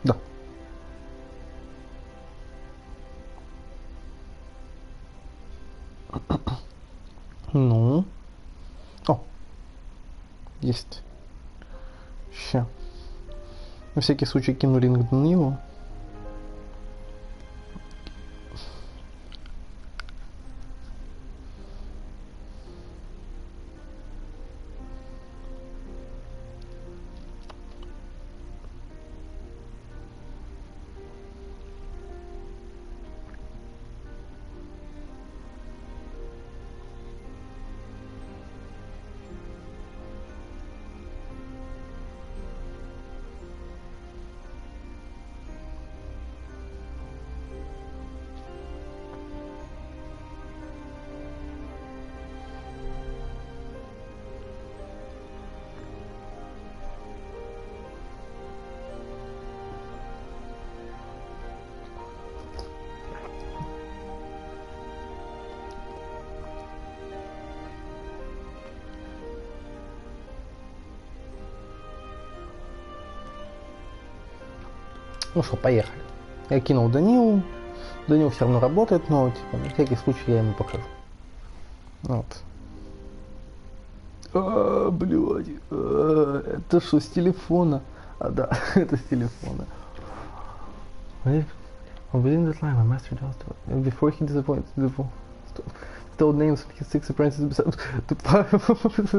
Да. Ну. О. Есть. Ща. На всякий случай кину линк на него. Ну что, поехали. Я кинул Данилу. Данил все равно работает, но типа, на всякий случай я ему покажу. Вот. Блядь. Это что, с телефона? А, да, это с телефона. Within that line, my master just before he disappointed told names of his 6 apprentices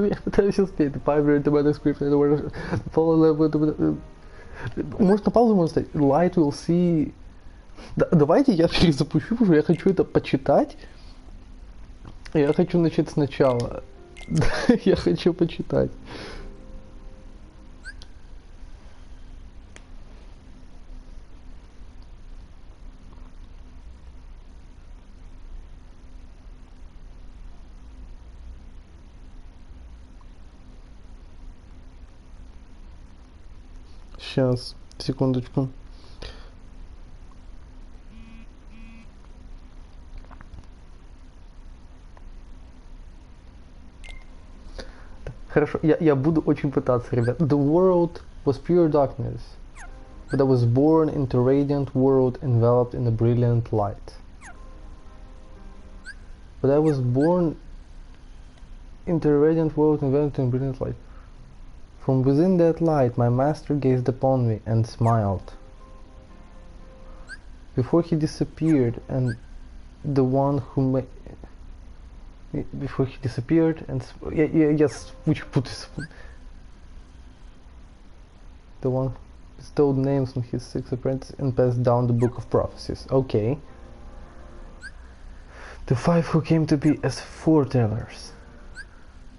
я пытаюсь успеть. The 5 read the manuscript and the word follow level. Может на паузу можно ставить? Light will see. Давайте я перезапущу, потому что я хочу это почитать. Я хочу начать сначала. Я хочу почитать. Сейчас, секундочку. Хорошо, я буду очень пытаться, ребят. The world was pure darkness, but I was born into a radiant world enveloped in a brilliant light. But I was born into a radiant world enveloped in a brilliant light. From within that light, my master gazed upon me and smiled. Before he disappeared, and the one who made... Before he disappeared, and... Yes, which put this... The one who bestowed names on his 6 apprentices and passed down the book of prophecies. Okay. The 5 who came to be as foretellers.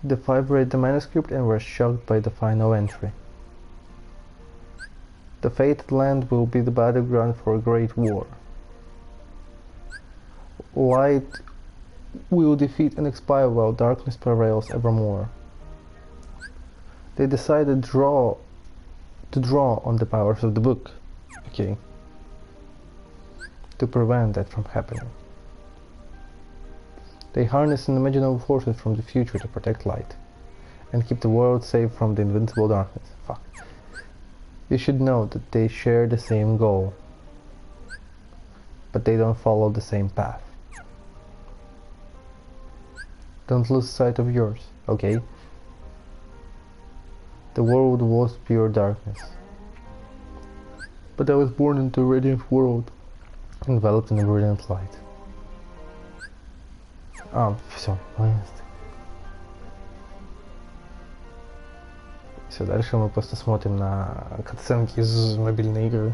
The 5 read the manuscript and were shocked by the final entry. The fated land will be the battleground for a great war. Light will defeat and expire while darkness prevails evermore. They decided to draw on the powers of the book. Okay. To prevent that from happening. They harness unimaginable forces from the future to protect light and keep the world safe from the invincible darkness. Fuck. You should know that they share the same goal, but they don't follow the same path. Don't lose sight of yours, okay? The world was pure darkness, but I was born into a radiant world, enveloped in a brilliant light. Все, все, дальше мы просто смотрим на катсценки из мобильной игры.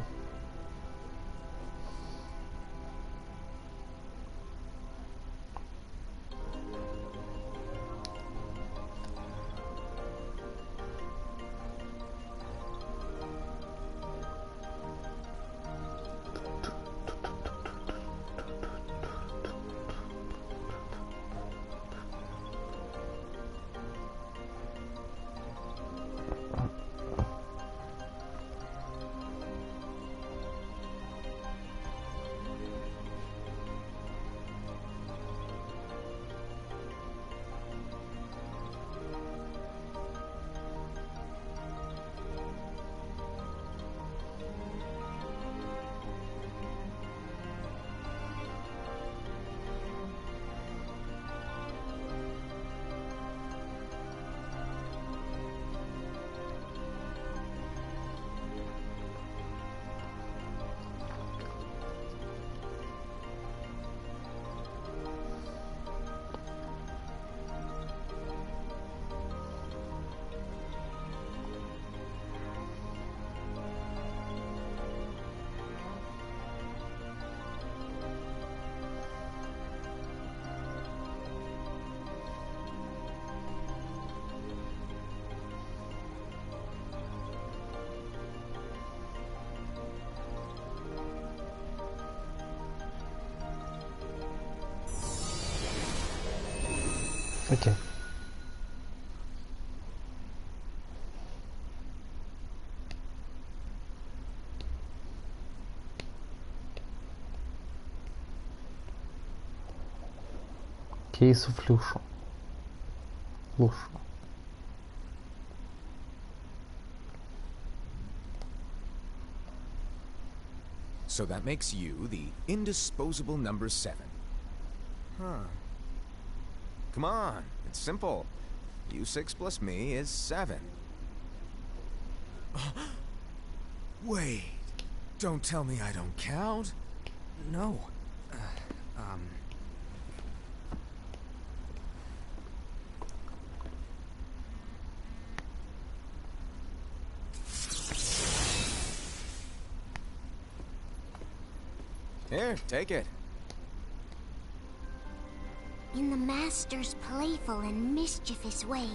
Окей. Кейсу флюшу. Флюшу. So that makes you the indisposable number 7. Huh. Come on, it's simple. U6 plus me is 7. Wait, don't tell me I don't count? No. Here, take it. In the Master's playful and mischievous way,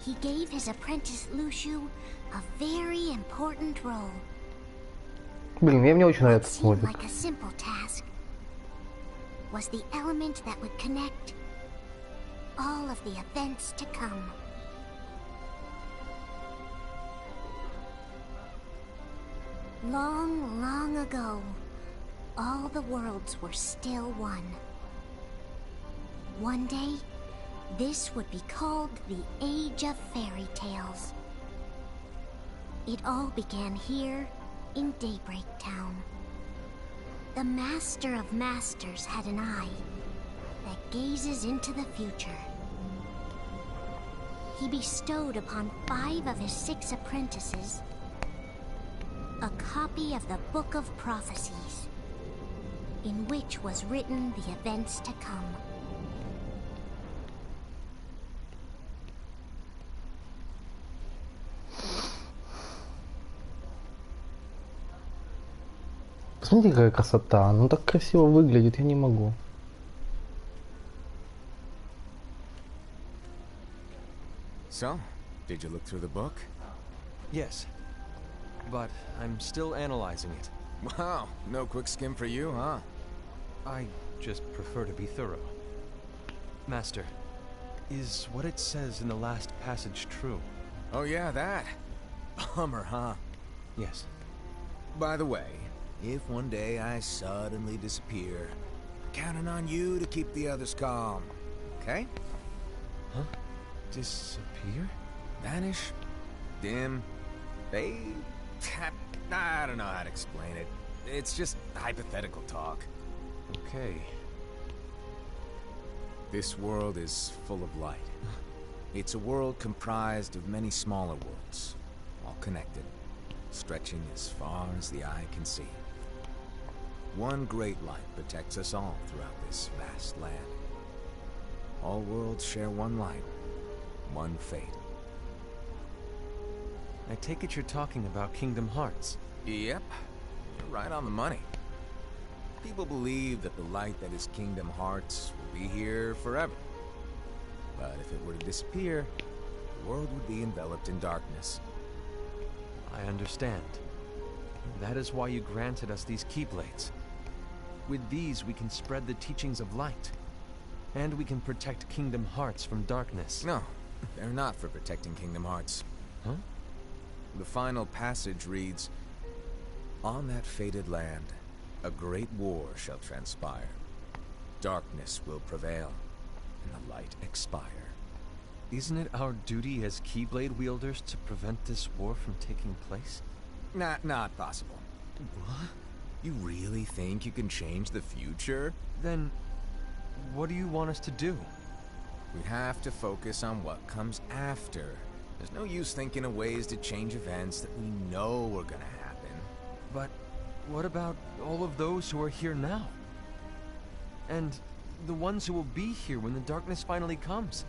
he gave his apprentice Luciu a very important role. Блин, мне очень What нравится seemed мультик. like a simple task was the element that would connect all of the events to come. Long, long ago, all the worlds were still one. One day, this would be called the Age of Fairy Tales. It all began here in Daybreak Town. The Master of Masters had an eye that gazes into the future. He bestowed upon 5 of his 6 apprentices a copy of the Book of Prophecies, in which was written the events to come. Посмотрите, какая красота. Ну так красиво выглядит, я не могу. So, did you look through the book? Yes. But I'm still analyzing it. Wow, no quick skim for you, huh? I just prefer to be thorough. Master, is what it says in the last passage true? Oh yeah, that. Bummer, huh? Yes. By the way, if one day I suddenly disappear, I'm counting on you to keep the others calm, okay? Huh? Disappear? Vanish, dim, fade. I don't know how to explain it. It's just hypothetical talk. Okay. This world is full of light. It's a world comprised of many smaller worlds, all connected, stretching as far as the eye can see. One great light protects us all throughout this vast land. All worlds share one light, one fate. I take it you're talking about Kingdom Hearts. Yep, you're right on the money. People believe that the light that is Kingdom Hearts will be here forever. But if it were to disappear, the world would be enveloped in darkness. I understand. That is why you granted us these Keyblades. With these, we can spread the teachings of light. And we can protect Kingdom Hearts from darkness. No, they're not for protecting Kingdom Hearts. Huh? The final passage reads, "On that fated land, a great war shall transpire. Darkness will prevail, and the light expire." Isn't it our duty as Keyblade wielders to prevent this war from taking place? Not possible. What? You really think you can change the future? Then, what do you want us to do? We have to focus on what comes after. There's no use thinking of ways to change events that we know are gonna happen. But what about all of those who are here now? And the ones who will be here when the darkness finally comes?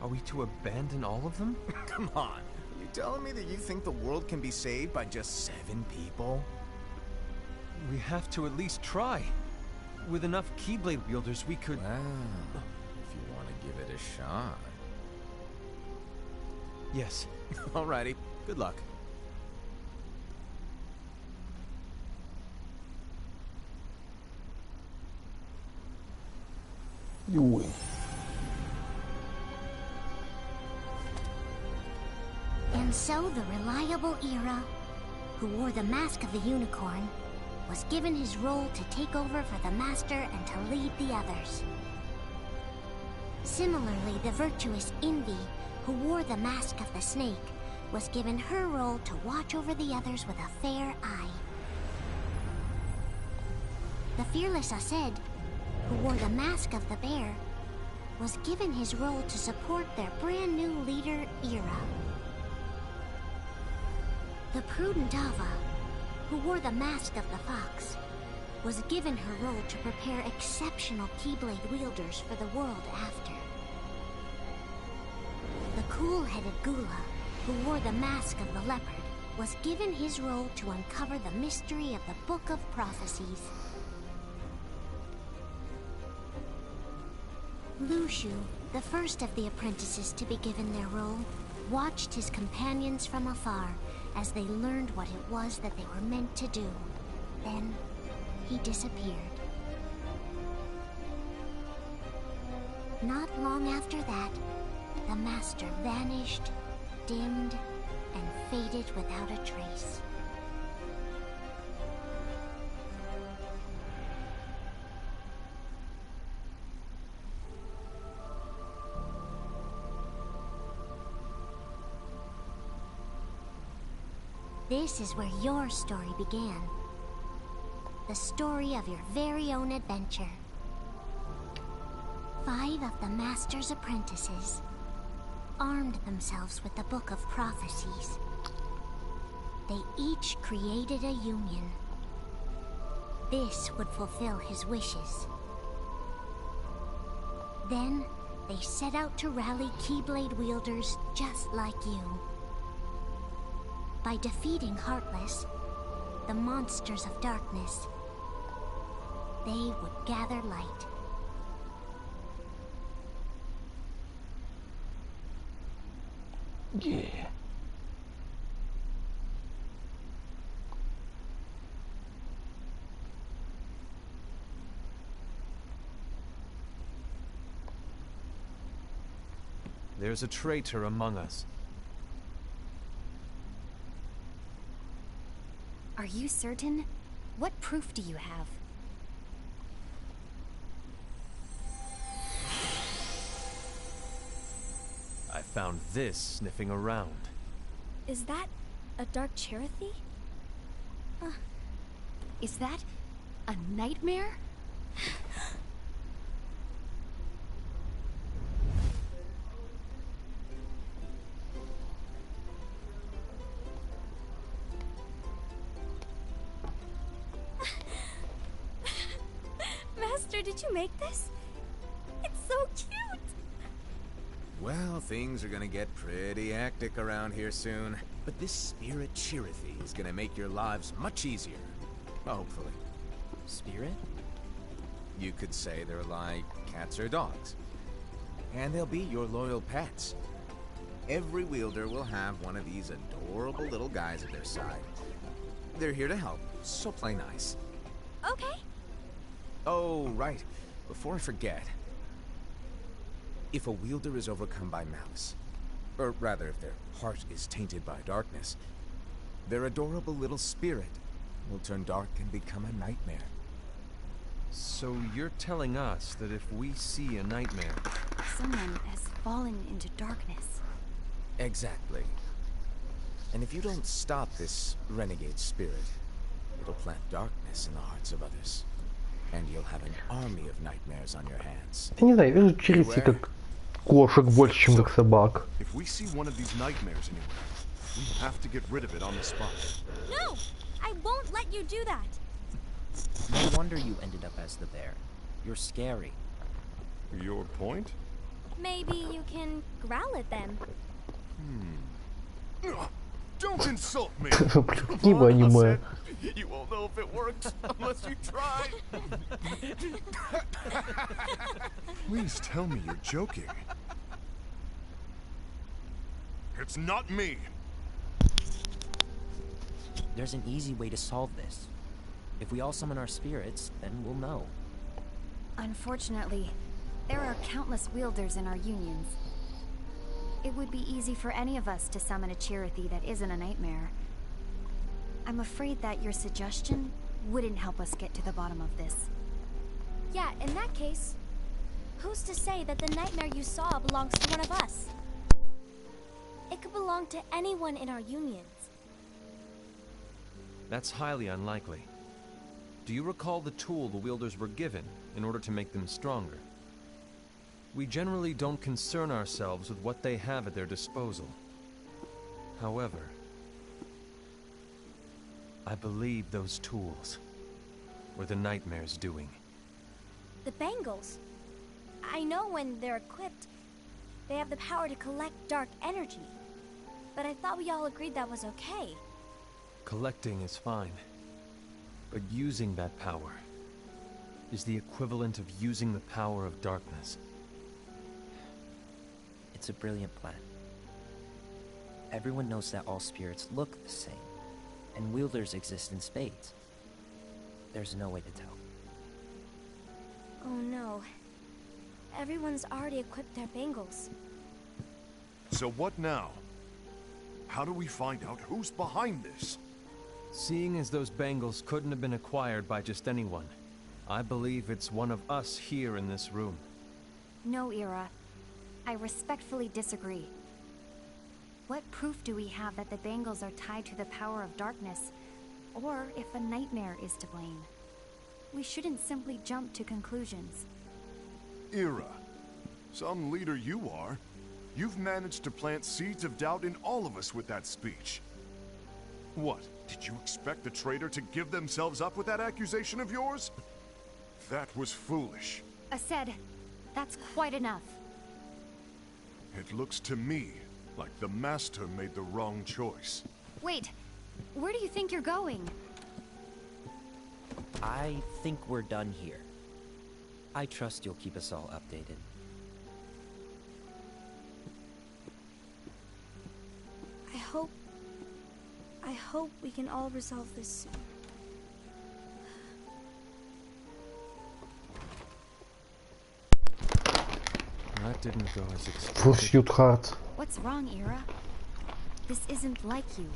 Are we to abandon all of them? Come on, are you telling me that you think the world can be saved by just 7 people? We have to at least try. With enough Keyblade wielders, we could... Well, if you want to give it a shot. Yes. Alrighty, good luck. Ой. And so the reliable Era, who wore the mask of the unicorn, was given his role to take over for the Master and to lead the others. Similarly, the virtuous Envy, who wore the mask of the snake, was given her role to watch over the others with a fair eye. The fearless Aced, who wore the mask of the bear, was given his role to support their brand new leader, Era. The prudent Ava, who wore the mask of the fox, was given her role to prepare exceptional Keyblade wielders for the world after. The cool-headed Gula, who wore the mask of the leopard, was given his role to uncover the mystery of the Book of Prophecies. Lushu, the first of the apprentices to be given their role, watched his companions from afar as they learned what it was that they were meant to do. Then, he disappeared. Not long after that, the Master vanished, dimmed, and faded without a trace. This is where your story began. The story of your very own adventure. 5 of the Master's apprentices armed themselves with the Book of Prophecies. They each created a union. This would fulfill his wishes. Then, they set out to rally Keyblade wielders just like you. By defeating Heartless, the monsters of darkness, they would gather light. Yeah. There's a traitor among us. Are you certain? What proof do you have? I found this sniffing around. Is that a dark Cherothy? Is that a nightmare? Master, did you make this? It's so cute! Well, things are gonna get pretty hectic around here soon. But this spirit Cherothy is gonna make your lives much easier. Hopefully. Spirit? You could say they're like cats or dogs. And they'll be your loyal pets. Every wielder will have one of these adorable little guys at their side. They're here to help, so play nice. Okay. Oh, right. Before I forget. If a wielder is overcome by malice, or rather if their heart is tainted by darkness, their adorable little spirit will turn dark and become a nightmare. So you're telling us that if we see a nightmare... Someone has fallen into darkness. Exactly. And if you don't stop this renegade spirit, it'll plant darkness in the hearts of others. And you'll have an army of nightmares on your hands. Я не знаю, вижу Черити как кошек больше, чем как собак. If we see one of these nightmares anywhere, we have to get rid of it on the spot. No! I won't let you do that! No wonder you ended up as the bear. You're scary. Your point? Maybe you can growl at them. Don't insult me! Какие аниме. You won't know if it works unless you try. Please tell me you're joking. It's not me. There's an easy way to solve this. If we all summon our spirits, then we'll know. Unfortunately, there are countless wielders in our unions. It would be easy for any of us to summon a Cherokee that isn't a nightmare. I'm afraid that your suggestion wouldn't help us get to the bottom of this. Yeah, in that case, who's to say that the nightmare you saw belongs to one of us? It could belong to anyone in our unions. That's highly unlikely. Do you recall the tool the wielders were given in order to make them stronger? We generally don't concern ourselves with what they have at their disposal. However, I believe those tools were the nightmare's doing. The bangles. I know when they're equipped, they have the power to collect dark energy. But I thought we all agreed that was okay. Collecting is fine, but using that power is the equivalent of using the power of darkness. It's a brilliant plan. Everyone knows that all spirits look the same, and wielders exist in spades. There's no way to tell. Oh no. Everyone's already equipped their bangles. So what now? How do we find out who's behind this? Seeing as those bangles couldn't have been acquired by just anyone, I believe it's one of us here in this room. No, Ira. I respectfully disagree. What proof do we have that the bangles are tied to the power of darkness, or if a nightmare is to blame? We shouldn't simply jump to conclusions. Ira, some leader you are. You've managed to plant seeds of doubt in all of us with that speech. What, did you expect the traitor to give themselves up with that accusation of yours? That was foolish. Aced, that's quite enough. It looks to me like the Master made the wrong choice. Wait, where do you think you're going? I think we're done here. I trust you'll keep us all updated. I hope we can all resolve this soon. That didn't go as expected. Pursuit hard. What's wrong, Ira? This isn't like you.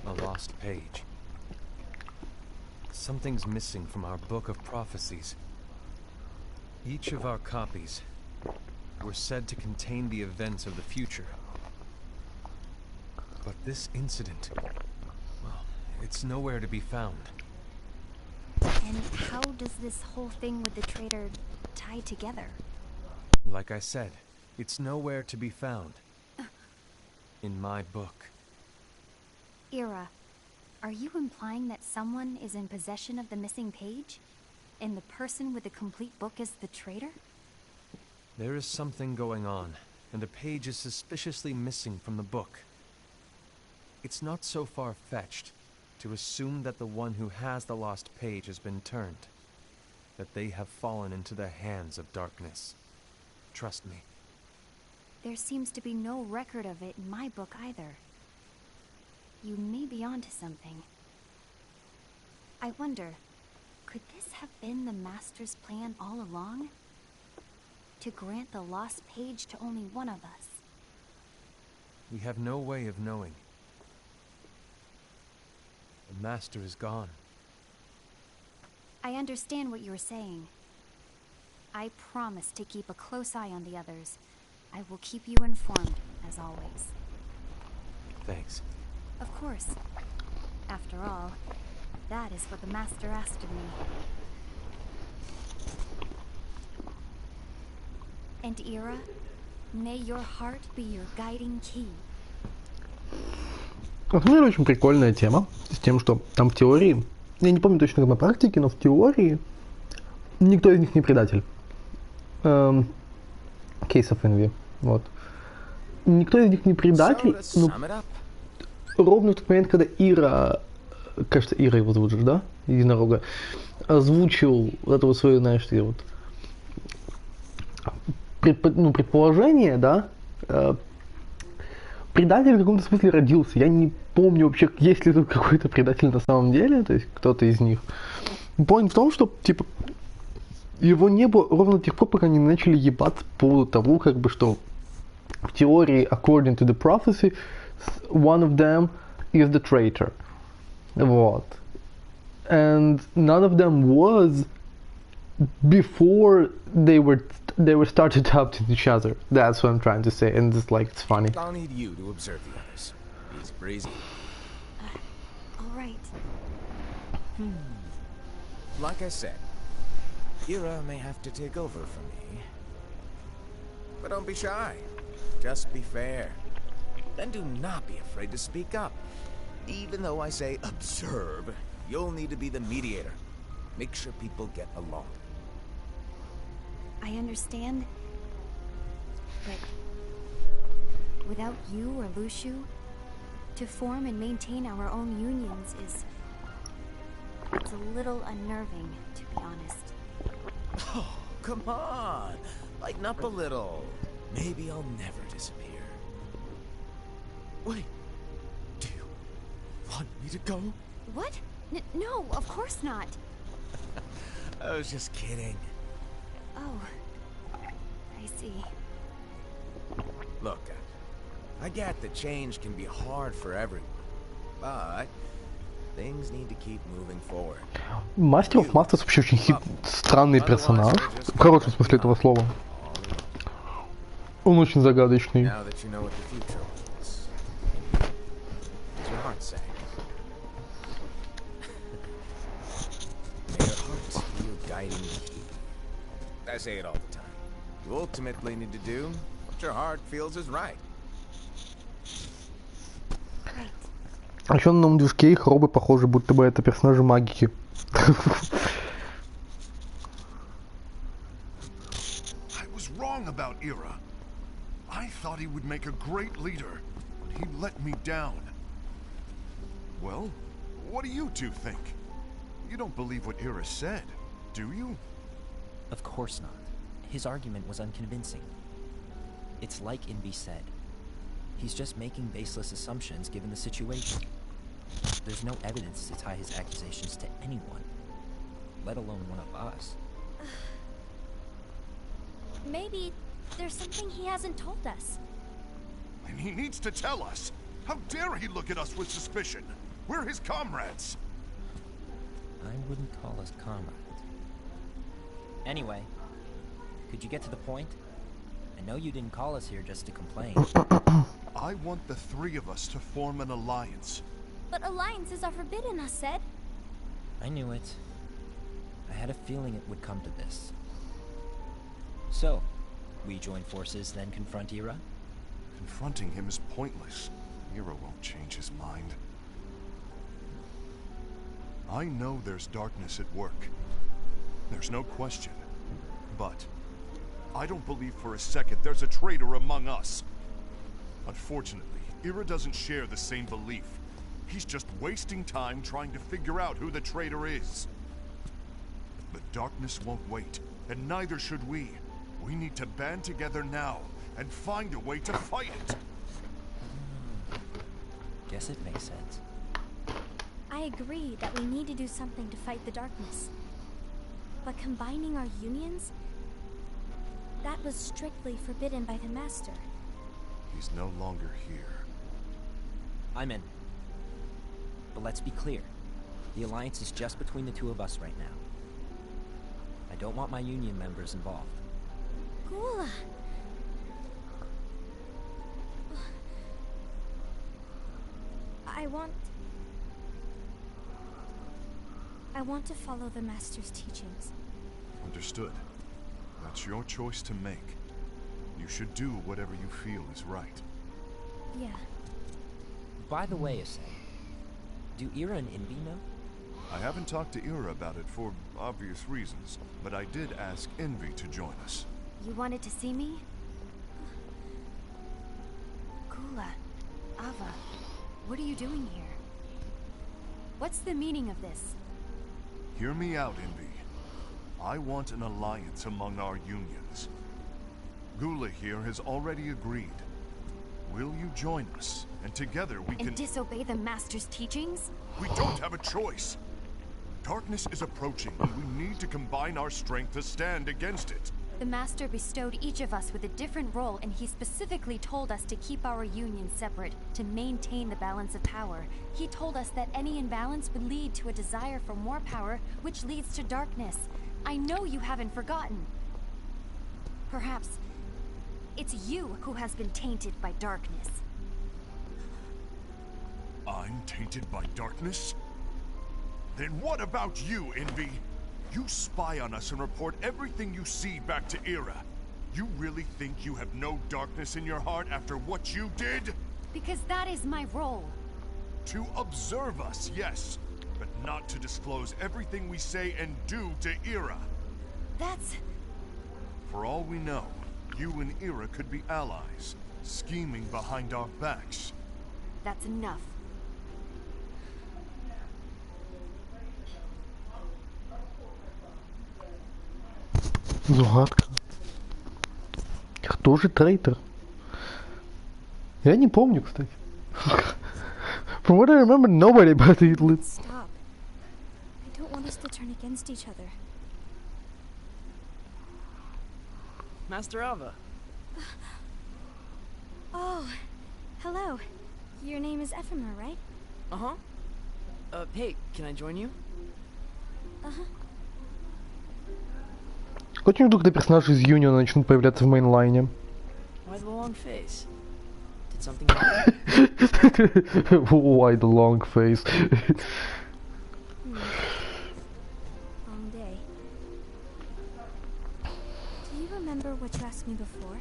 A lost page. Something's missing from our book of prophecies. Each of our copies were said to contain the events of the future. But this incident, well, it's nowhere to be found. And how does this whole thing with the traitor tie together? Like I said, it's nowhere to be found. In my book. Ira, are you implying that someone is in possession of the missing page? And the person with the complete book is the traitor? There is something going on, and a page is suspiciously missing from the book. It's not so far-fetched to assume that the one who has the lost page has been turned, that they have fallen into the hands of darkness. Trust me. There seems to be no record of it in my book either. You may be onto something. I wonder, could this have been the Master's plan all along? To grant the lost page to only one of us? We have no way of knowing. The Master is gone. I understand what you're saying. I promise to keep a close eye on the others. I will keep you informed, as always. Thanks. Of course. After all, that is what the Master asked of me. And Ira, may your heart be your guiding key. На самом деле очень прикольная тема с тем, что там в теории, я не помню точно как на практике, но в теории никто из них не предатель. Case of Envy. Вот. Никто из них не предатель, но ровно в тот момент, когда Ира, кажется, Ира его зовут же, да? Единорога, озвучил это вот свое, знаешь, вот предположение, да, предатель в каком-то смысле родился. Я не помню вообще, есть ли тут какой-то предатель на самом деле, то есть кто-то из них. Point в том, что, типа, его не было ровно до тех пор, пока они начали ебаться по поводу того, как бы, что В теории, according to the prophecy, one of them is the traitor. Вот. And none of them was before they were started helping each other. That's what I'm trying to say, and it's like it's funny. I'll need you to observe the others. Easy breezy. All right. Like I said, Ira may have to take over for me. But don't be shy. Just be fair. And do not be afraid to speak up. Even though I say observe, you'll need to be the mediator. Make sure people get along. I understand, but without you or Luciu, to form and maintain our own unions it's a little unnerving, to be honest. Oh, come on. Lighten up a little. Maybe I'll never disappear. Wait. Do you want me to go? What? No, of course not. I was just kidding. Oh, I see. Look, I get that change can be hard for everyone, but things need to keep moving forward. Master of Masters вообще очень странный персонаж. В хорошем смысле этого слова. Он очень загадочный. Now that you know what the future holds, what's your heart say? May your heart be your guiding key. I say it all the time. You ultimately need to do what your heart feels is right. А еще на новом движке их робы похожи, будто бы это персонажи магики. I was wrong about Ira. I thought he would make a great leader, but he let me down. Well, what do you two think? You don't believe what Ira said, do you? Of course not. His argument was unconvincing. It's like Invi said. He's just making baseless assumptions given the situation. There's no evidence to tie his accusations to anyone, let alone one of us. Maybe there's something he hasn't told us. And he needs to tell us. How dare he look at us with suspicion? We're his comrades. I wouldn't call us comrades. Anyway, could you get to the point? I know you didn't call us here just to complain. I want the three of us to form an alliance. But alliances are forbidden, us said. I knew it. I had a feeling it would come to this. So, we join forces, then confront Ira? Confronting him is pointless. Ira won't change his mind. I know there's darkness at work. There's no question. But I don't believe for a second there's a traitor among us. Unfortunately, Ira doesn't share the same belief. He's just wasting time trying to figure out who the traitor is. The darkness won't wait, and neither should we. We need to band together now and find a way to fight it. Guess it makes sense. I agree that we need to do something to fight the darkness. But combining our unions? That was strictly forbidden by the Master. He's no longer here. I'm in. But let's be clear. The alliance is just between the two of us right now. I don't want my union members involved. Gula! I want to follow the Master's teachings. Understood. That's your choice to make. You should do whatever you feel is right. Yeah. By the way, Issei, do Ira and Invi know? I haven't talked to Ira about it for obvious reasons, but I did ask Envy to join us. You wanted to see me? Gula, Ava, what are you doing here? What's the meaning of this? Hear me out, Envy. I want an alliance among our unions. Gula here has already agreed. Will you join us? And together we can... And disobey the Master's teachings? We don't have a choice. Darkness is approaching, and we need to combine our strength to stand against it. The Master bestowed each of us with a different role, and he specifically told us to keep our union separate, to maintain the balance of power. He told us that any imbalance would lead to a desire for more power, which leads to darkness. I know you haven't forgotten. Perhaps it's you who has been tainted by darkness. I'm tainted by darkness? Then what about you, Envy? You spy on us and report everything you see back to Era. You really think you have no darkness in your heart after what you did? Because that is my role. To observe us, yes, but not to disclose everything we say and do to Era. That's... For all we know, you and Era could be allies, scheming behind our backs. That's enough. Загадка. Кто же трейтер? Я не помню, кстати. From what I remember, nobody but it. Stop. I don't want us to turn against each other. Master Alva. Oh, hello. Your name is Ephemera, right? Uh-huh. Hey, can I join you? Uh-huh. Очень жду, когда персонажи из Юниона начнут появляться в мейнлайне. Why the long face? Did something happen? Why the long face? Long day. Do you remember what you asked me before?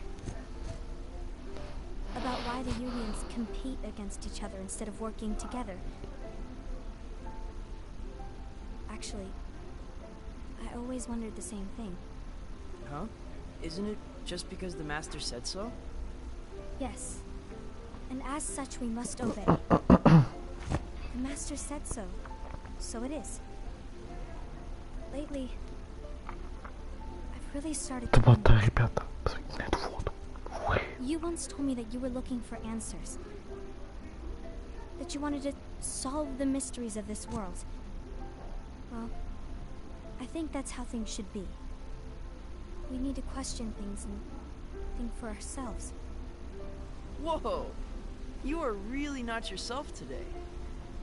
About why the unions compete against each other instead of working together. Actually, I always wondered the same thing. Huh? Isn't it just because the Master said so? Yes. And as such, we must obey. The Master said so. So it is. Lately, I've really started to Вода, wonder. ребята. Посмотрите на эту воду. You once told me that you were looking for answers. That you wanted to solve the mysteries of this world. Well, I think that's how things should be. We need to question things and think for ourselves. Whoa! You are really not yourself today.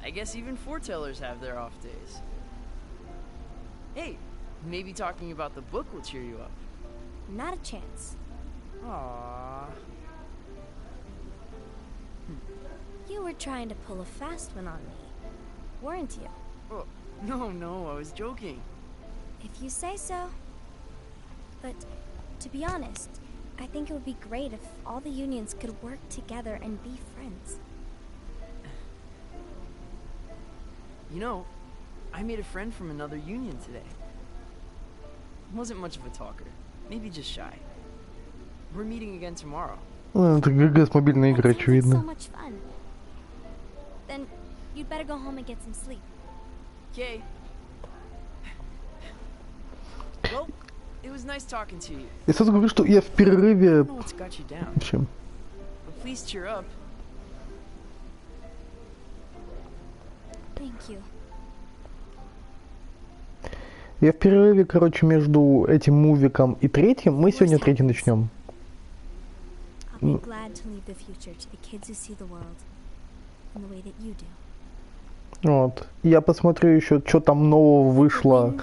I guess even foretellers have their off days. Hey, maybe talking about the book will cheer you up. Not a chance. Aww. You were trying to pull a fast one on me, weren't you? Oh, no, I was joking. If you say so. But, to be honest, I think it would be great if all the unions could work together and be friends. You know, I made a friend from another union today. Wasn't much of a talker, maybe just shy. We're meeting again tomorrow. Это ГГ с мобильной игры, That sounds like so очевидно. much fun. Then, you'd better go home and get some sleep. Okay. Well, it was nice talking to you. Я сразу говорю, что я в I перерыве... don't know what's got you down, В общем, but please cheer up. Thank you. я в перерыве, короче, между этим мувиком и третьим. Мы сегодня третий начнем. I'll be glad to leave the future to the kids who see the world in the way that you do. Вот. Я посмотрю еще, что там нового вышло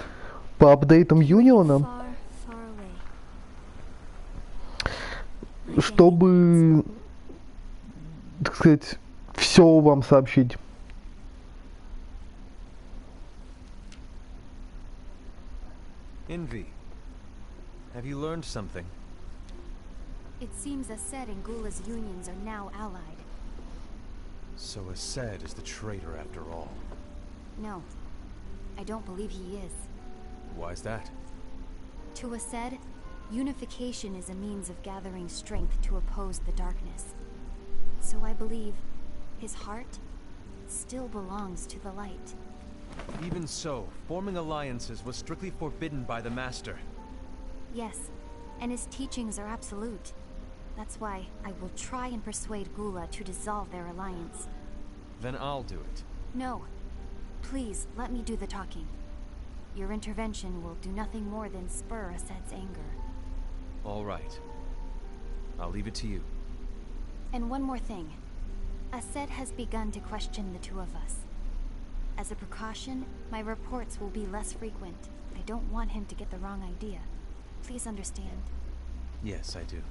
по апдейтам Юниона, Far, far away. чтобы, так сказать, все вам сообщить. Envy, have you learned something? It seems Ased and Gula's unions are now allied. So Ased is the traitor after all. No, I don't believe he is. Why's that? To Ased, unification is a means of gathering strength to oppose the darkness. So I believe his heart still belongs to the light. Even so, forming alliances was strictly forbidden by the Master. Yes, and his teachings are absolute. That's why I will try and persuade Gula to dissolve their alliance. Then I'll do it. No. Please, let me do the talking. Your intervention will do nothing more than spur Ased's anger. All right. I'll leave it to you. And one more thing. Aset has begun to question the two of us. As a precaution, my reports will be less frequent. I don't want him to get the wrong idea. Please understand. Yes, I do.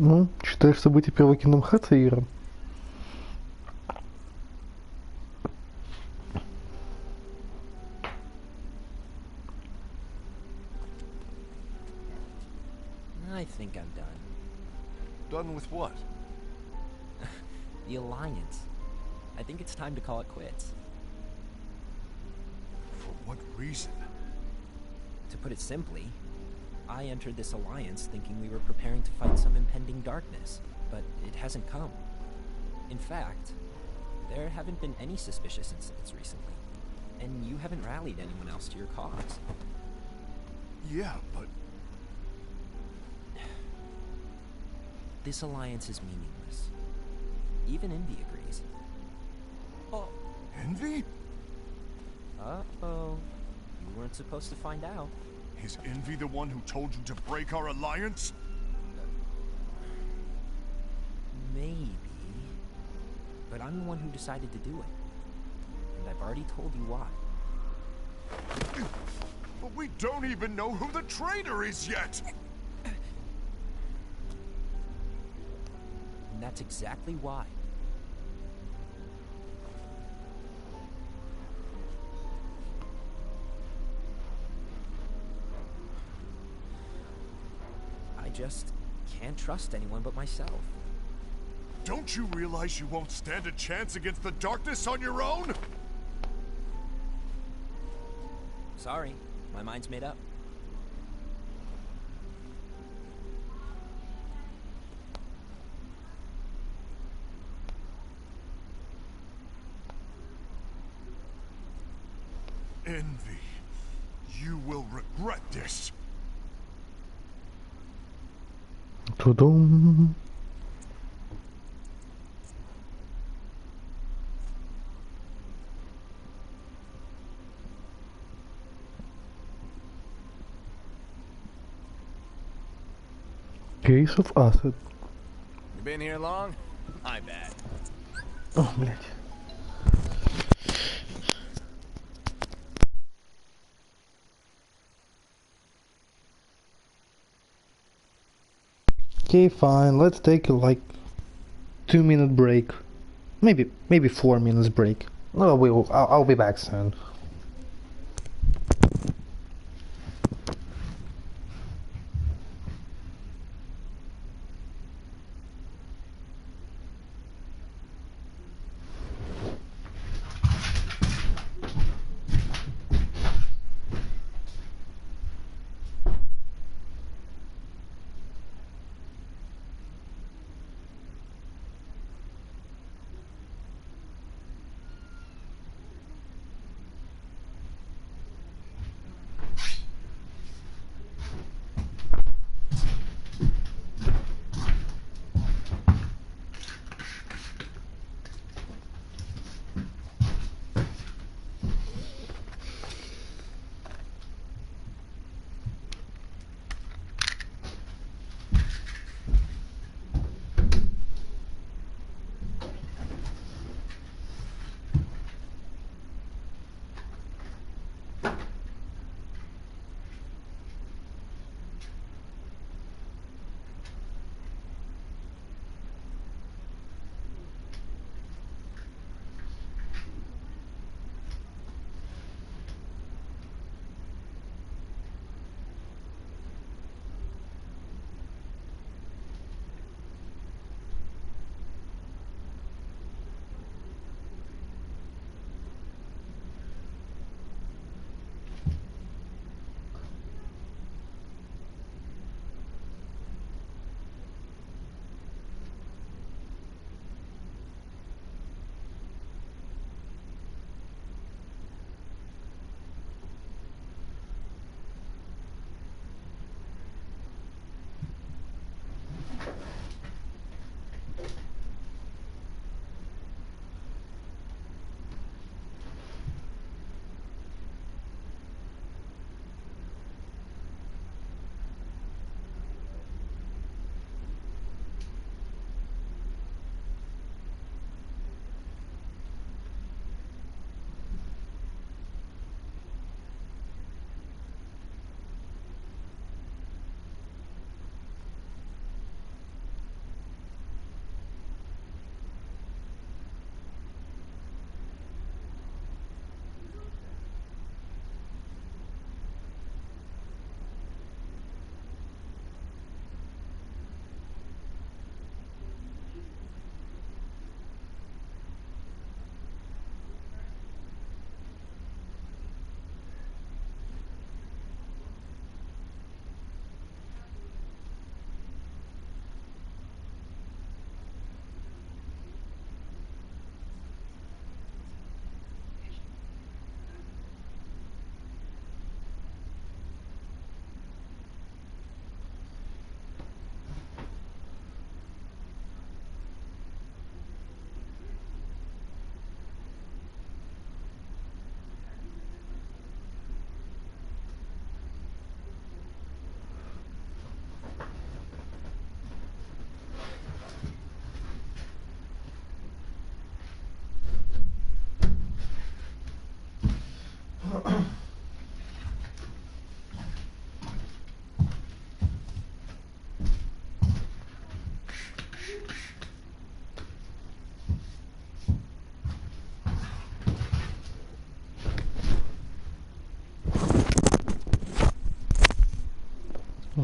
Ну, считаешь события первого Kingdom Hearts, Ира? I think I'm done. Done with what? The Alliance. I think it's time to call it quits. For what reason? To put it simply, I entered this alliance thinking we were preparing to fight some impending darkness, but it hasn't come. In fact, there haven't been any suspicious incidents recently, and you haven't rallied anyone else to your cause. Yeah, but... This alliance is meaningless. Even Envy agrees. Oh, Envy? Uh-oh. You weren't supposed to find out. Is Envy the one who told you to break our alliance? Maybe. But I'm the one who decided to do it. And I've already told you why. But we don't even know who the traitor is yet! And that's exactly why. I just can't trust anyone but myself. Don't you realize you won't stand a chance against the darkness on your own? Sorry, my mind's made up. Envy, you will regret this. Тудум. Case of acid. You been here long? My bad. О, блядь. Okay, fine. Let's take a 2-minute break. Maybe 4 minutes break. No, I'll be back soon.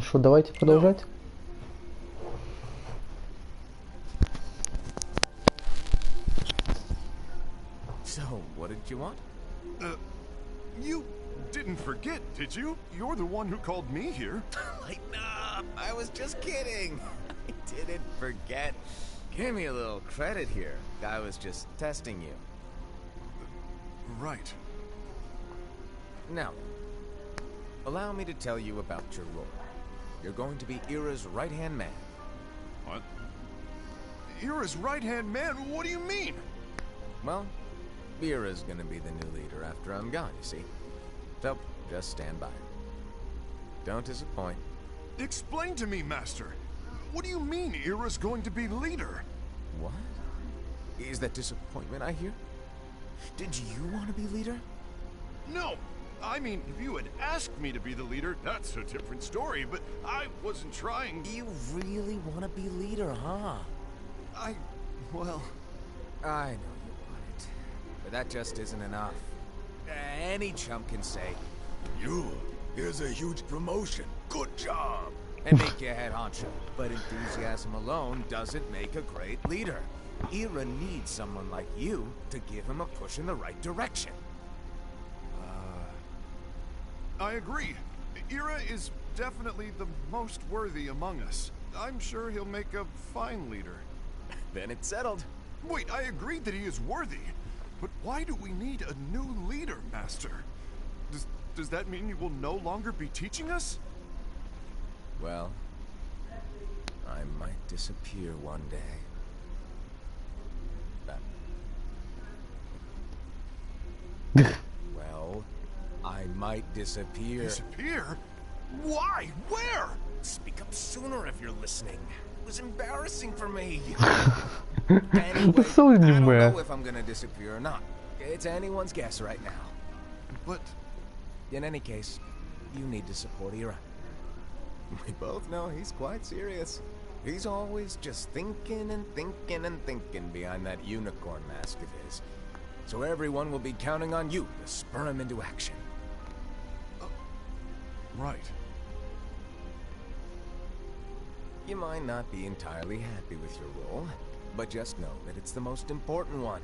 что, давайте продолжать. So, what did you want? You didn't forget, did you? You're the one who called me here. Lighten up! I was just kidding. I didn't forget. Give me a little credit here. I was just testing you. Right. Now, allow me to tell you about your role. You're going to be Ira's right-hand man. What? Ira's right-hand man? What do you mean? Well, Ira's gonna be the new leader after I'm gone, you see. So, just stand by. Don't disappoint. Explain to me, Master. What do you mean Ira's going to be leader? What? Is that disappointment I hear? Did you want to be leader? No! I mean, if you had asked me to be the leader, that's a different story, but I wasn't trying. You really want to be leader, huh? Well... I know you want it, but that just isn't enough. Any chump can say, Here's a huge promotion. Good job! and make you head honcho. But enthusiasm alone doesn't make a great leader. Ira needs someone like you to give him a push in the right direction. I agree. Ira is definitely the most worthy among us. I'm sure he'll make a fine leader. Then it's settled. Wait, I agreed that he is worthy. But why do we need a new leader, Master? Does that mean you will no longer be teaching us? Well, I might disappear one day. Well, I might disappear. Disappear? Why? Where? Speak up sooner if you're listening. It was embarrassing for me. Anyway, So I don't anywhere. know if I'm gonna disappear or not. It's anyone's guess right now. But... In any case, you need to support Ira. We both know he's quite serious. He's always just thinking and thinking and thinking behind that unicorn mask of his. So everyone will be counting on you to spur him into action. Right. You might not be entirely happy with your role, but just know that it's the most important one.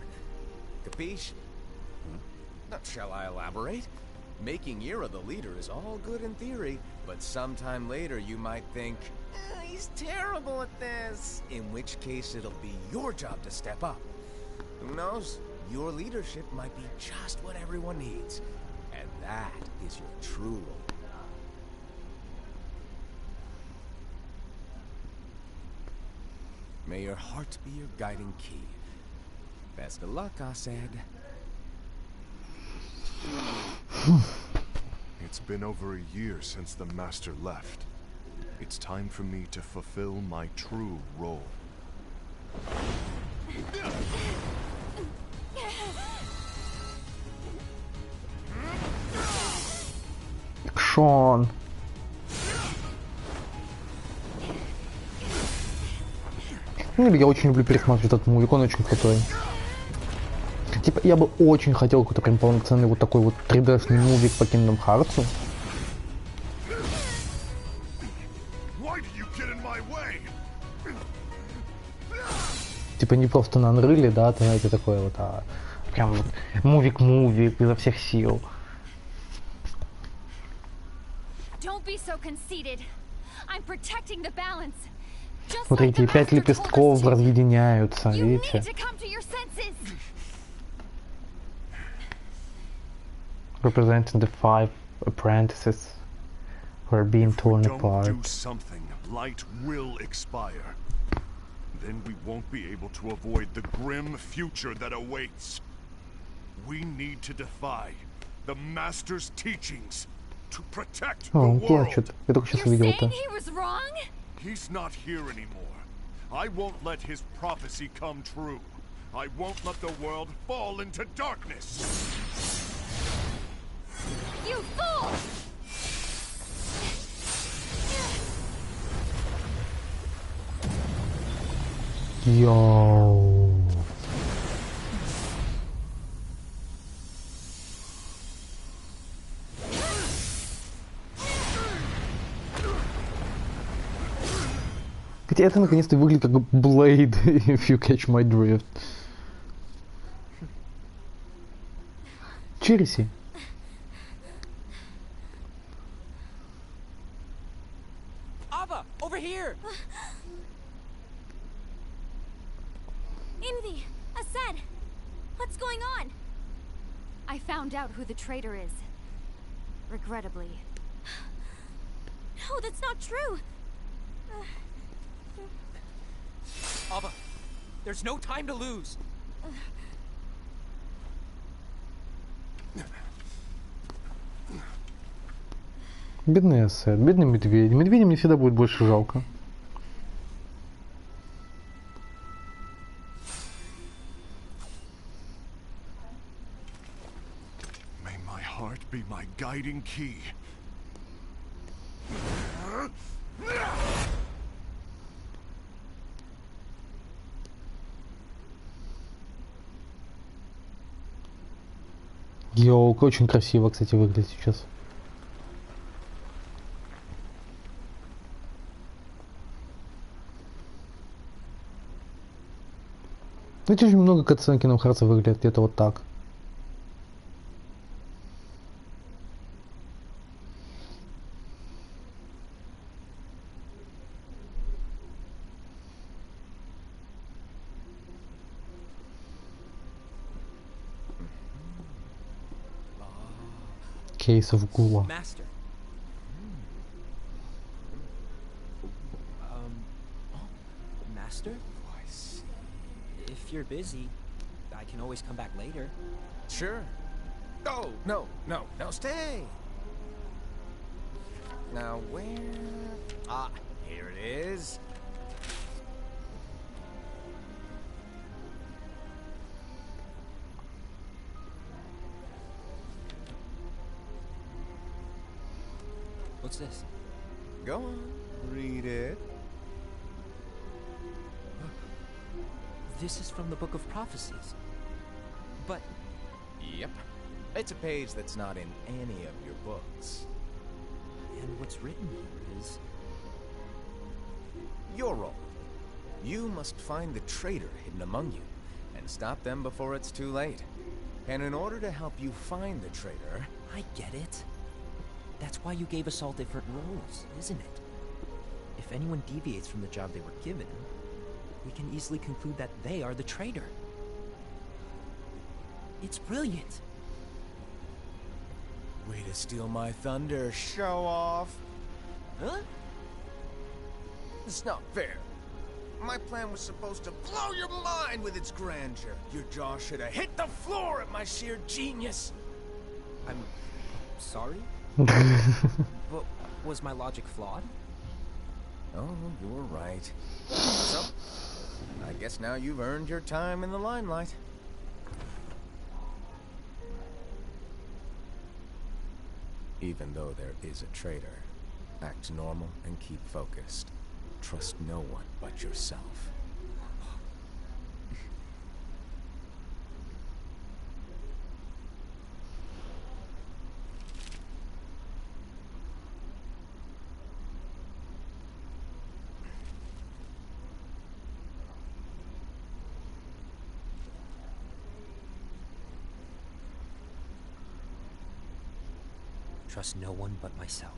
Capiche? Shall I elaborate? Making Ira the leader is all good in theory, but sometime later you might think, he's terrible at this. In which case it'll be your job to step up. Who knows? Your leadership might be just what everyone needs. And that is your true role. May your heart be your guiding key. Best of luck, I said. It's been over a year since the Master left. It's time for me to fulfill my true role. Шон. Ну, я очень люблю пересматривать этот мувик, он очень крутой. Типа, я бы очень хотел какой-то прям полноценный вот такой вот 3D-шный мувик по Kingdom Hearts. Типа не просто на Unreal, да, ты знаете, такое вот, а прям вот мувик-мувик изо всех сил. Смотрите, 5 лепестков разъединяются, видите? Representing the 5 apprentices who are being torn apart. If we don't do something, light will expire. Then we won't be able to avoid the grim future that awaits. We need to defy the Master's teachings to protect the Он world. плачет. Я только сейчас увидел это. He's not here anymore. I won't let his prophecy come true. I won't let the world fall into darkness. You fool! Йоу. Хотя это наконец-то выглядит как Blade, if you catch my drift. Черси. Ava, over here! Envy! Asad! What's going on? I found out who the traitor is. Regrettably. No, that's not true! Ava, there's no time to lose. Бедный Асет, бедный медведь. Медведя мне всегда будет больше жалко. May my heart be my guiding key. Йоу, очень красиво, кстати, выглядит сейчас. Знаете, очень много катсцен Kingdom Hearts выглядит где-то вот так. Case of Gula. Master. Master? I see. If you're busy, I can always come back later. Sure. Oh, no, stay. Now where? Ah, here it is. What's this? Go on, read it. This is from the Book of Prophecies. But Yep. It's a page that's not in any of your books. and what's written here is Your role. You must find the traitor hidden among you, and stop them before it's too late. And in order to help you find the traitor... I get it. That's why you gave us all different roles, isn't it? If anyone deviates from the job they were given, we can easily conclude that they are the traitor. It's brilliant. Way to steal my thunder, show off. Huh? It's not fair. My plan was supposed to blow your mind with its grandeur. Your jaw should have hit the floor at my sheer genius. I'm sorry? But was my logic flawed? Oh, you were right. So, I guess now you've earned your time in the limelight. Even though there is a traitor, act normal and keep focused. Trust no one but yourself. Trust no one but myself.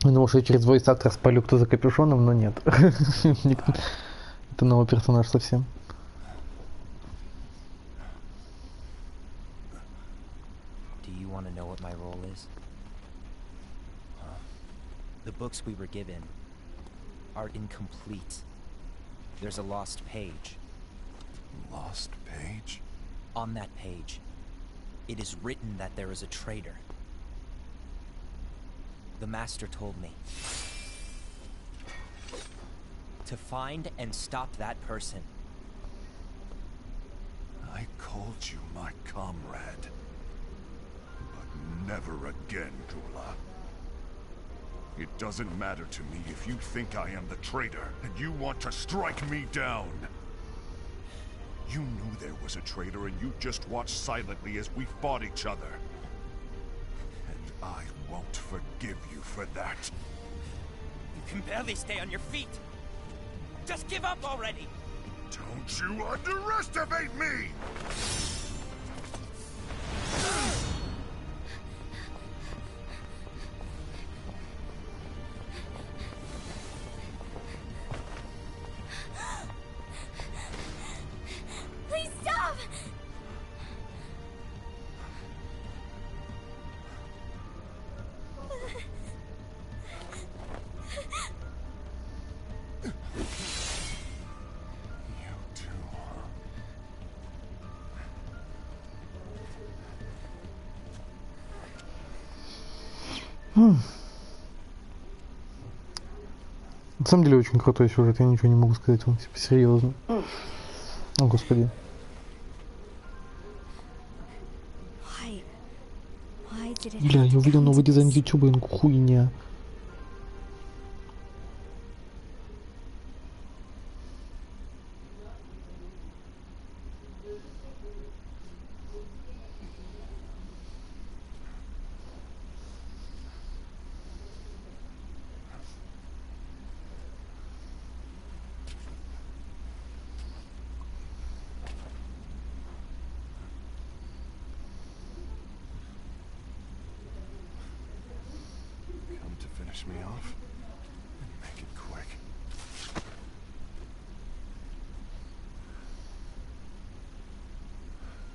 Я думал, что я через voice actor спалю, кто за капюшоном, но нет. Это новый персонаж совсем. Do you want to know what my role is? The books we were given are incomplete. There's a lost page. Lost page? On that page, it is written that there is a traitor. The Master told me to find and stop that person. I called you my comrade. But never again, Gula. It doesn't matter to me if you think I am the traitor and you want to strike me down. You knew there was a traitor and you just watched silently as we fought each other. And I won't forgive you for that. You can barely stay on your feet. Just give up already! Don't you underestimate me! Please stop! You too, huh? На самом деле очень крутой сюжет, я ничего не могу сказать, он типа серьезно. О, господи. Бля, я увидел новый дизайн YouTube, он хуйня. Come to finish me off? And make it quick.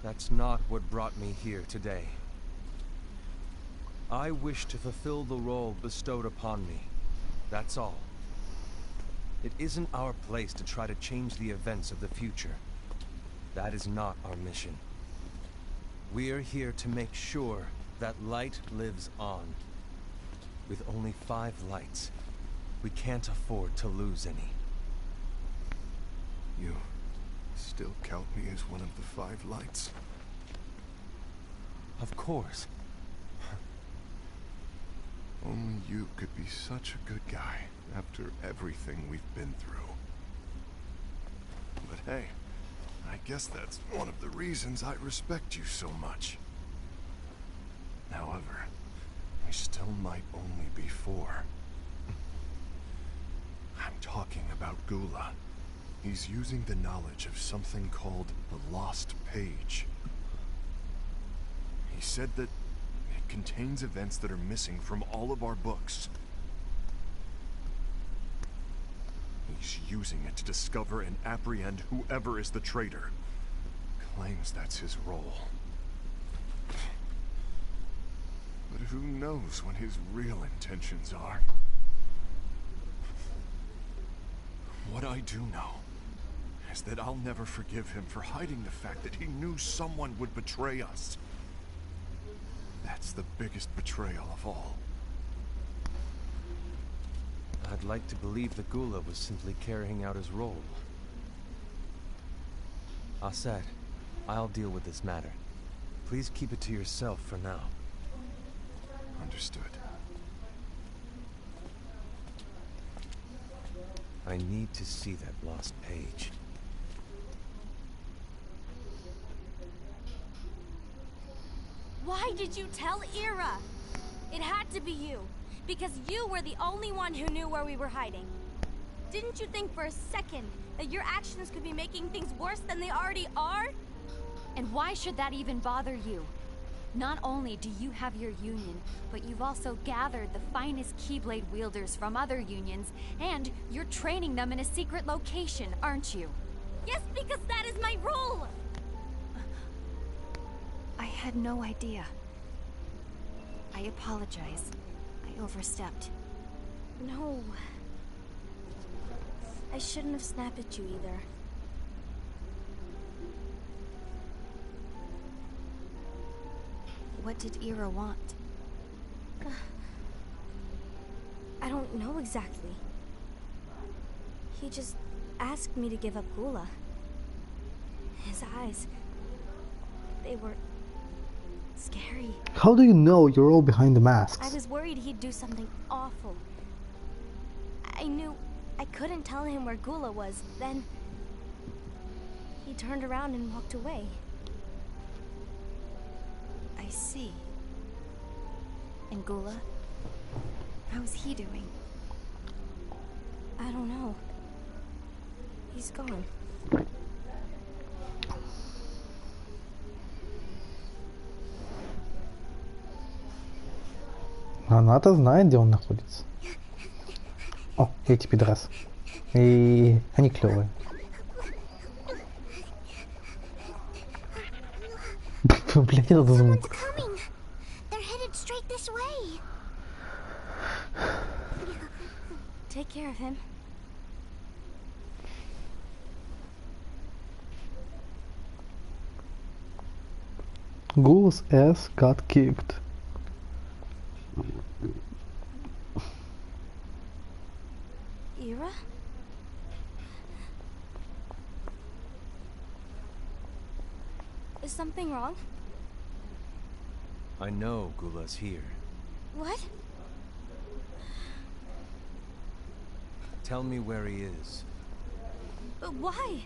That's not what brought me here today. I wish to fulfill the role bestowed upon me. That's all. It isn't our place to try to change the events of the future. That is not our mission. We are here to make sure that light lives on. With only 5 lights, we can't afford to lose any. You still count me as one of the 5 lights? Of course. Only you could be such a good guy after everything we've been through. But hey, I guess that's one of the reasons I respect you so much. However, I still might only be 4. I'm talking about Gula. He's using the knowledge of something called the Lost Page. He said that it contains events that are missing from all of our books. He's using it to discover and apprehend whoever is the traitor. Claims that's his role. But who knows what his real intentions are? What I do know is that I'll never forgive him for hiding the fact that he knew someone would betray us. That's the biggest betrayal of all. I'd like to believe that Gula was simply carrying out his role. Aset, I'll deal with this matter. Please keep it to yourself for now. Understood. I need to see that lost page. Why did you tell Ira? It had to be you, because you were the only one who knew where we were hiding. Didn't you think for a second that your actions could be making things worse than they already are? And why should that even bother you? Not only do you have your union, but you've also gathered the finest Keyblade wielders from other unions, and you're training them in a secret location, aren't you? Yes, because that is my role! I had no idea. I apologize. I overstepped. No. I shouldn't have snapped at you either. What did Ira want? I don't know exactly. He just asked me to give up Gula. His eyes, they were scary. How do you know you're all behind the masks? I was worried he'd do something awful. I knew I couldn't tell him where Gula was. Then he turned around and walked away. I see. And Gula? How's he doing? I don't know. He's gone. Она-то знает, где он находится. О, эти пидорасы. И они клевые. Блять, это звук. They're headed straight this way. Take care of him. Gula's ass got kicked. Ira? Is something wrong? I know Gula's here. What? Tell me where he is. But why?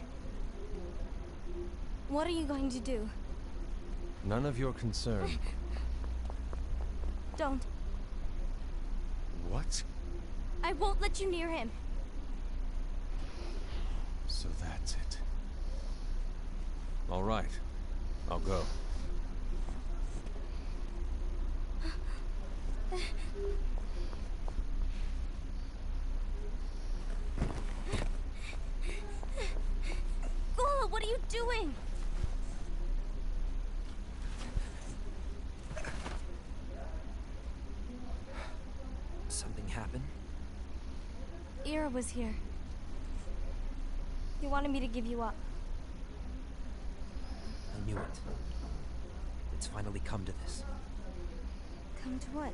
What are you going to do? None of your concern. Don't. What? I won't let you near him. So that's it. All right. I'll go. Gula, what are you doing? Something happened? Ira was here. He wanted me to give you up. I knew it. It's finally come to this. Come to what?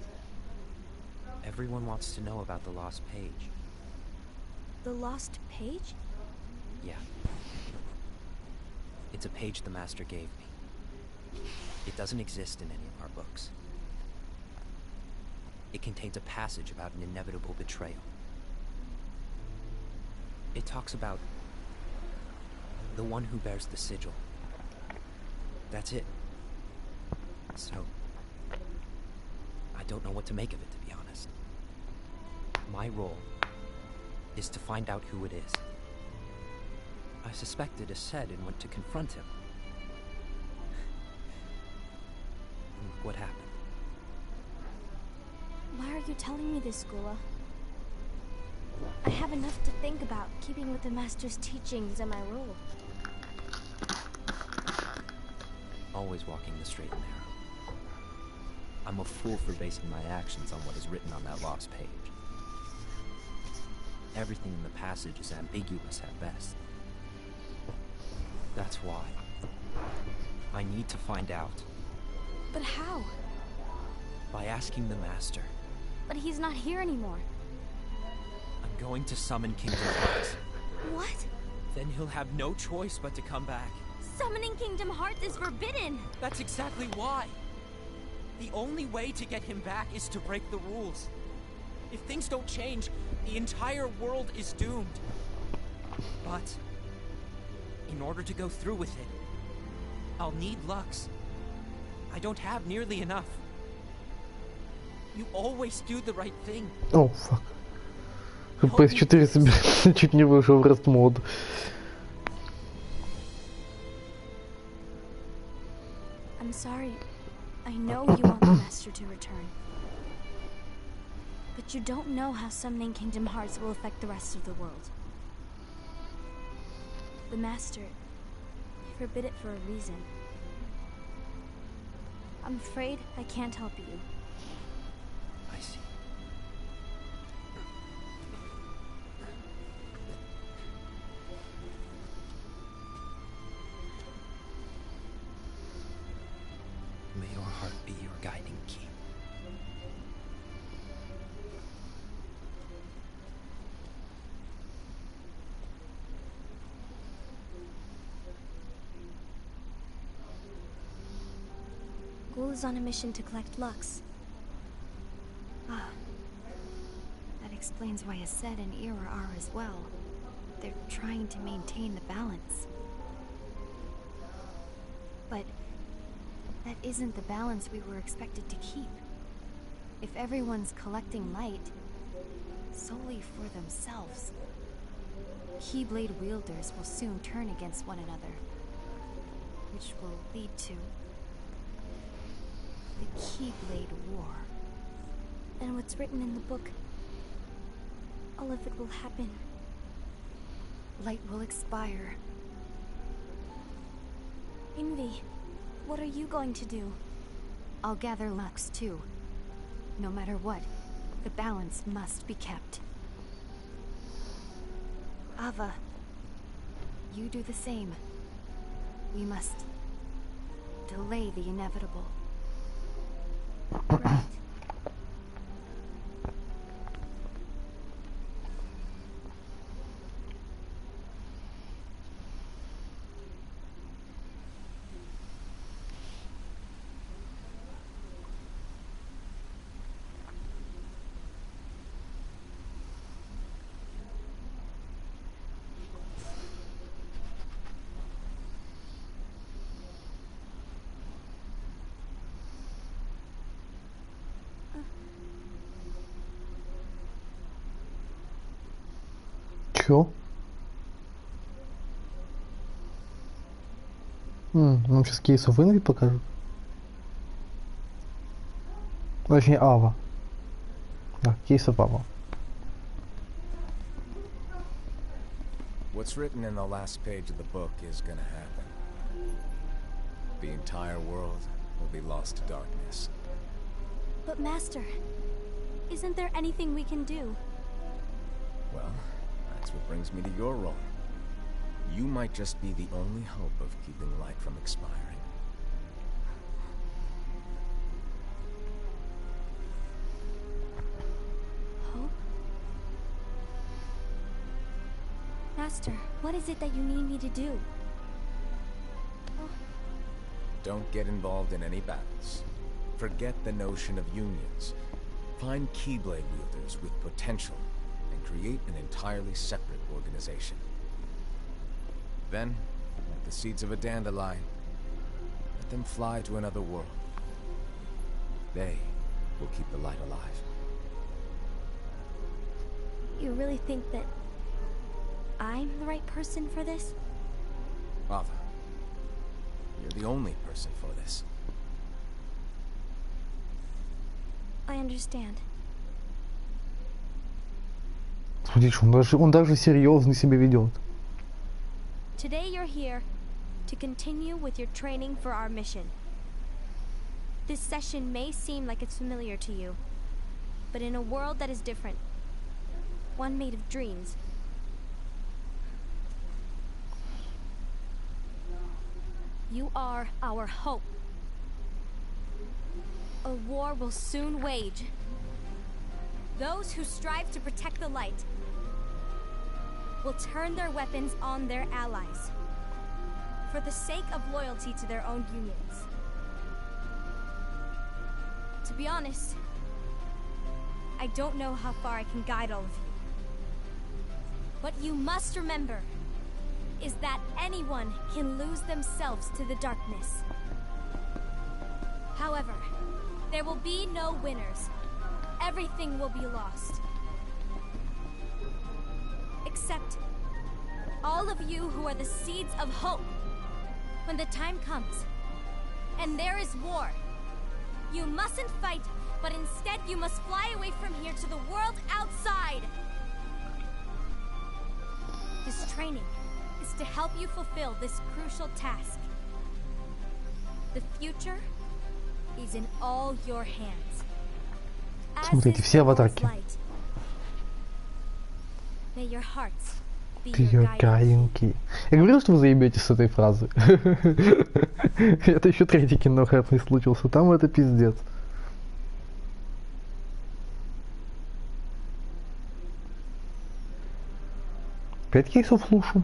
Everyone wants to know about the lost page. The lost page? Yeah. It's a page the Master gave me. It doesn't exist in any of our books. It contains a passage about an inevitable betrayal. It talks about the one who bears the sigil. That's it. So, I don't know what to make of it, to be honest. My role is to find out who it is. I suspect it is said and went to confront him. And look what happened. Why are you telling me this, Gula? I have enough to think about, keeping with the Master's teachings and my role. Always walking the straight and narrow. I'm a fool for basing my actions on what is written on that lost page. Everything in the passage is ambiguous at best. That's why I need to find out. But how? By asking the Master. But he's not here anymore. I'm going to summon Kingdom Hearts. What? Then he'll have no choice but to come back. Summoning Kingdom Hearts is forbidden! That's exactly why. The only way to get him back is to break the rules. If things don't change, the entire world is doomed. But in order to go through with it, I'll need Lux. I don't have nearly enough. You always do the right thing. О, фак. PS4 собирается, чуть не вышел в Rest мод. I'm sorry. I know you want the Master to return. But you don't know how summoning Kingdom Hearts will affect the rest of the world. The Master forbid it for a reason. I'm afraid I can't help you. I see. May your heart be your guiding key. school is on a mission to collect Lux. Ah. That explains why Ased and Ira are as well. They're trying to maintain the balance. But that isn't the balance we were expected to keep. If everyone's collecting light solely for themselves, Keyblade wielders will soon turn against one another, which will lead to the Keyblade War. And what's written in the book, all of it will happen. Light will expire. Envy, what are you going to do? I'll gather Lux too. No matter what, the balance must be kept. Ava, you do the same. We must delay the inevitable. Right. Чё? Нам сейчас кейсов Инви покажут. Точнее, Ава. Да, кейсов Ава. What's written in the last page of the book is gonna happen. The entire world will be lost to darkness. But Master, isn't there anything we can do? Well, that's what brings me to your role. You might just be the only hope of keeping light from expiring. Hope? Master, what is it that you need me to do? Don't get involved in any battles. Forget the notion of unions. Find Keyblade wielders with potential and create an entirely separate organization. Then, like the seeds of a dandelion, let them fly to another world. They will keep the light alive. You really think that I'm the right person for this? Ava, you're the only person for this. I understand. Смотришь, он даже серьезно себя ведет. Today you're here to continue with your training for our mission. This session may seem like it's familiar to you, but in a world that is different, one made of dreams, you are our hope. A war will soon wage. Those who strive to protect the light will turn their weapons on their allies for the sake of loyalty to their own unions. To be honest, I don't know how far I can guide all of you. What you must remember is that anyone can lose themselves to the darkness. However, there will be no winners. Everything will be lost. Except all of you who are the seeds of hope. When the time comes, and there is war, you mustn't fight, but instead you must fly away from here to the world outside. This training is to help you fulfill this crucial task. The future is in all your hands. Смотрите, все аватарки. May your hearts be Your your guiding. guiding. Я говорил, что вы заебетесь с этой фразы. Это еще третий кино хэпный случился. Там это пиздец. 5 кейсов слушаю.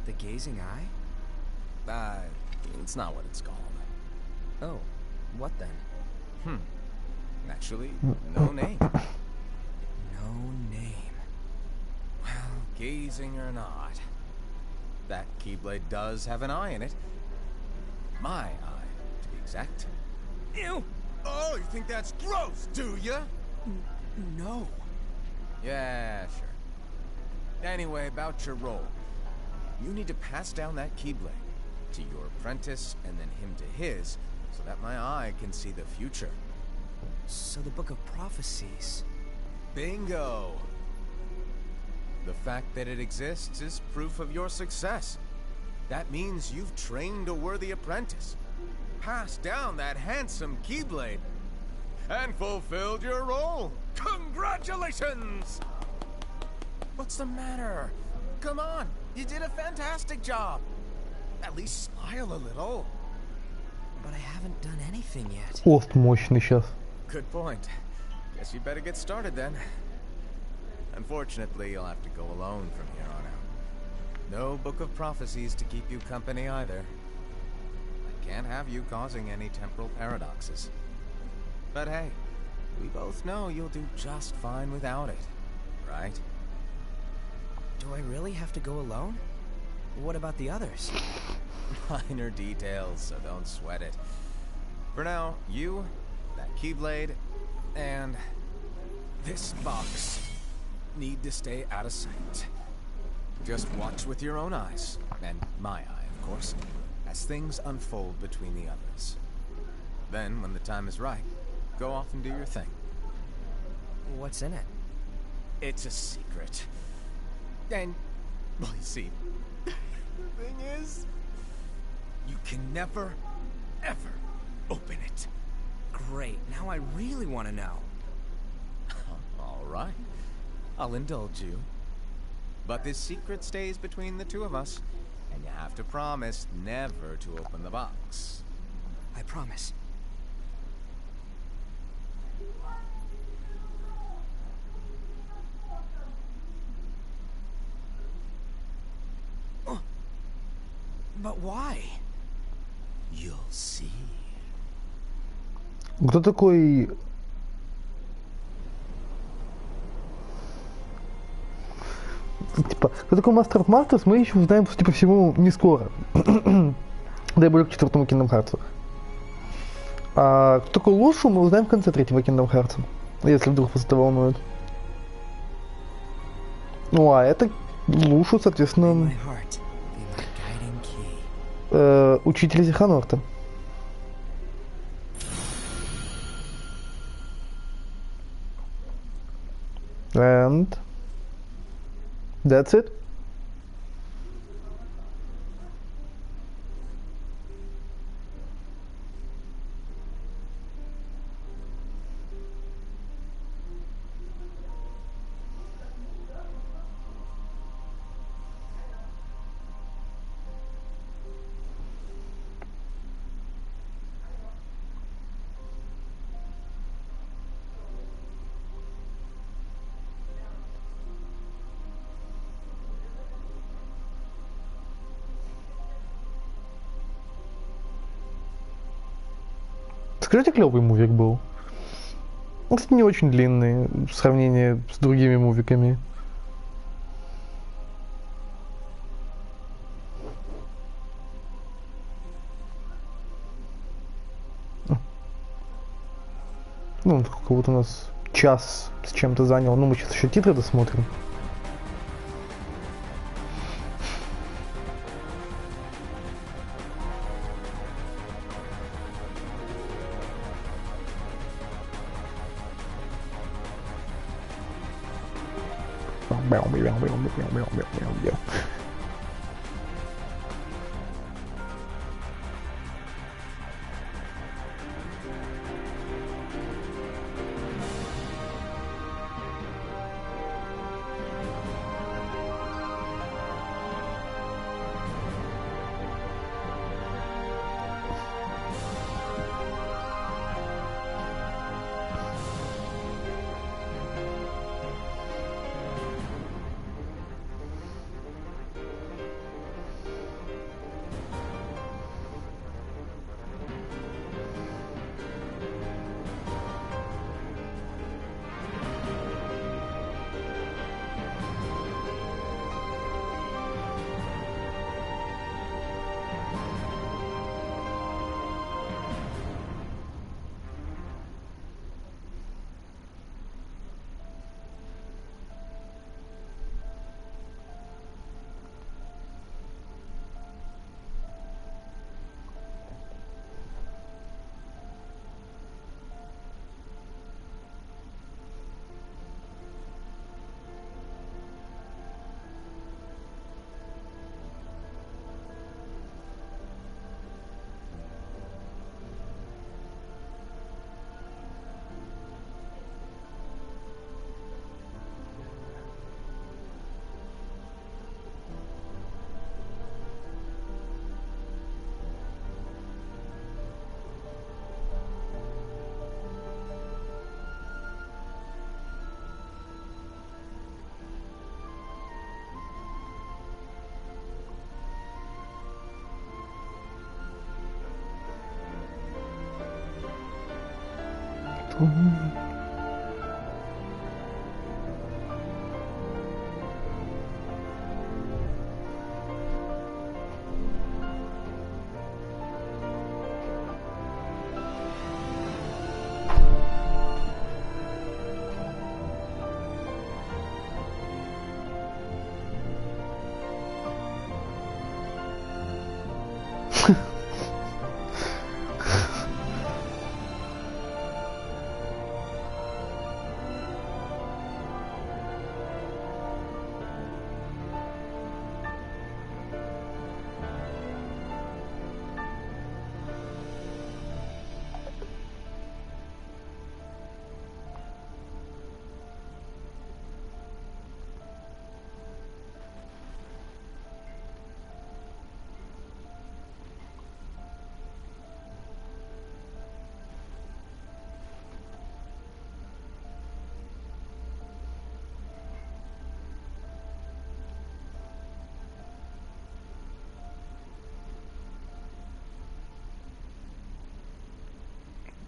The gazing eye? It's not what it's called. Oh, What then? Actually, no name. No name. Well, gazing or not, that Keyblade does have an eye in it. My eye, to be exact. Ew! Oh, you think that's gross, do ya? No. Yeah, sure. Anyway, about your role. You need to pass down that Keyblade to your apprentice and then him to his, so that my eye can see the future. So the Book of Prophecies... Bingo! The fact that it exists is proof of your success. That means you've trained a worthy apprentice, passed down that handsome Keyblade, and fulfilled your role. Congratulations! What's the matter? Come on, you did a fantastic job. At least smile a little. But I haven't done anything yet. Ост мощный сейчас. Good point. Guess you'd better get started then. Unfortunately, you'll have to go alone from here on out. No Book of Prophecies to keep you company either. I can't have you causing any temporal paradoxes. But hey, we both know you'll do just fine without it, right? Do I really have to go alone? What about the others? Minor details, so don't sweat it. For now, you, that Keyblade, and this box need to stay out of sight. Just watch with your own eyes, and my eye, of course, as things unfold between the others. Then, when the time is right, go off and do your thing. What's in it? It's a secret. And, well, you see, the thing is, you can never, ever open it. Great, now I really want to know. All right, I'll indulge you. But this secret stays between the two of us, and you have to promise never to open the box. I promise. But why? You'll see. Кто такой... Типа, кто такой Master of Masters, мы еще узнаем, судя по всему, не скоро. Дай бог к 4-му Kingdom Hearts. А кто такой Лушу, мы узнаем в конце 3-го Kingdom Hearts. Если вдруг вас это волнует. Ну а это Лушу, соответственно... учитель Зиханорта. And that's it. Скажите, клевый мувик был. Он, кстати, не очень длинный в сравнении с другими мувиками. Ну, сколько вот у нас час с чем-то занял. Ну, мы сейчас еще титры досмотрим.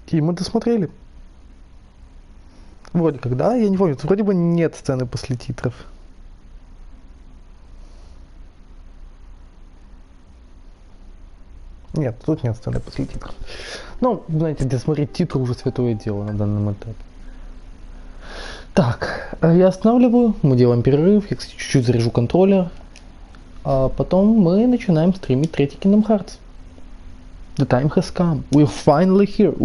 И мы досмотрели. Вроде как, да? Я не помню. Вроде бы нет сцены после титров. Нет, тут нет сцены после титров. Ну, знаете, досмотреть титры уже святое дело на данном этапе. Так, я останавливаю, мы делаем перерыв, я, кстати, чуть-чуть заряжу контроллер. А потом мы начинаем стримить третий Kingdom Hearts. The time has come. We're finally here.